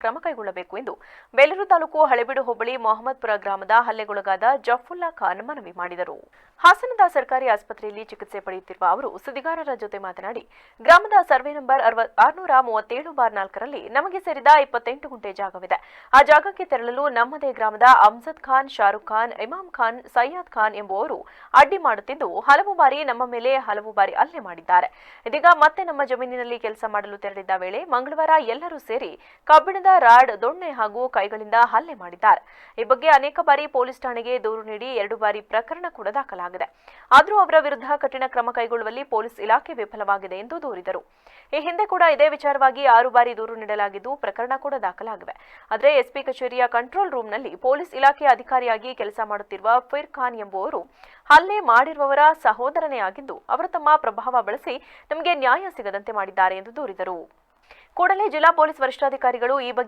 ಕ್ರಮ ಕೈಗೊಳ್ಳಬೇಕು ಎಂದು ಬೇಲೂರು ತಾಲೂಕು ಹಳೆಬೀಡು ಹೋಬಳಿ ಮೊಹಮ್ಮದ್ಪುರ ಗ್ರಾಮದ ಹಲ್ಲೆಗೊಳಗಾದ ಜಫುಲ್ಲಾ ಖಾನ್ ಮನವಿ ಮಾಡಿದರು. ಹಾಸನದ ಸರ್ಕಾರಿ ಆಸ್ಪತ್ರೆಯಲ್ಲಿ ಚಿಕಿತ್ಸೆ ಪಡೆಯುತ್ತಿರುವ ಅವರು ಸುದ್ದಿಗಾರರ ಜೊತೆ ಮಾತನಾಡಿ, ಗ್ರಾಮದ ಸರ್ವೆ ನಂಬರ್ 637/4ರಲ್ಲಿ ನಮಗೆ ಸೇರಿದ 28 ಗುಂಟೆ ಜಾಗವಿದೆ. ಆ ಜಾಗಕ್ಕೆ ತೆರಳಲು ನಮ್ಮದೇ ಗ್ರಾಮದ ಅಮ್ಜದ್ ಖಾನ್, ಶಾರುಖ್ ಖಾನ್, ಇಮಾಮ್ ಖಾನ್, ಸಯ್ಯದ್ ಖಾನ್ ಎಂಬುವವರು ಅಡ್ಡಿ ಮಾಡುತ್ತಿದ್ದು ಹಲವು ಬಾರಿ ನಮ್ಮ ಮೇಲೆ ಹಲವು ಬಾರಿ ಹಲ್ಲೆ ಮಾಡಿದ್ದಾರೆ. ಇದೀಗ ಮತ್ತೆ ನಮ್ಮ ಜಮೀನಿನಲ್ಲಿ ಕೆಲಸ ಮಾಡಲು ತೆರಳಿದ್ದ ವೇಳೆ ಮಂಗಳವಾರ ಎಲ್ಲರೂ ಸೇರಿ ಕಬ್ಬಿಣದ ರಾಡ್, ದೊಣ್ಣೆ ಹಾಗೂ ಕೈಗಳಿಂದ ಹಲ್ಲೆ ಮಾಡಿದ್ದಾರೆ. ಈ ಬಗ್ಗೆ ಅನೇಕ ಬಾರಿ ಪೊಲೀಸ್ ಠಾಣೆಗೆ ದೂರು ನೀಡಿ 2 ಬಾರಿ ಪ್ರಕರಣ ಕೂಡ ದಾಖಲಾಗಿದೆ. ಆದರೂ ಅವರ ವಿರುದ್ಧ ಕಠಿಣ ಕ್ರಮ ಕೈಗೊಳ್ಳುವಲ್ಲಿ ಪೊಲೀಸ್ ಇಲಾಖೆ ವಿಫಲವಾಗಿದೆ ಎಂದು ದೂರಿದರು. ಈ ಹಿಂದೆ ಕೂಡ ಇದೇ ವಿಚಾರವಾಗಿ 6 ಬಾರಿ ದೂರು ನೀಡಲಾಗಿದ್ದು ಪ್ರಕರಣ ಕೂಡ ದಾಖಲಾಗಿವೆ. ಆದರೆ ಎಸ್ಪಿ ಕಚೇರಿಯ ಕಂಟ್ರೋಲ್ ರೂಮ್ನಲ್ಲಿ ಪೊಲೀಸ್ ಇಲಾಖೆ ಅಧಿಕಾರಿಯಾಗಿ ಕೆಲಸ ಮಾಡುತ್ತಿರುವ ಫಿರ್ ಖಾನ್ ಎಂಬುವರು ಹಲ್ಲೆ ಮಾಡಿರುವವರ ಸಹೋದರನೇ ಆಗಿದ್ದು ಅವರು ತಮ್ಮ ಪ್ರಭಾವ ಬಳಸಿ ನಮಗೆ ನ್ಯಾಯ ಸಿಗದಂತೆ ಮಾಡಿದ್ದಾರೆ ಎಂದು ದೂರಿದರು. ಕೂಡಲೇ ಜಿಲ್ಲಾ ಪೊಲೀಸ್ ವರಿಷ್ಠಾಧಿಕಾರಿಗಳು ಈ ಬಗ್ಗೆ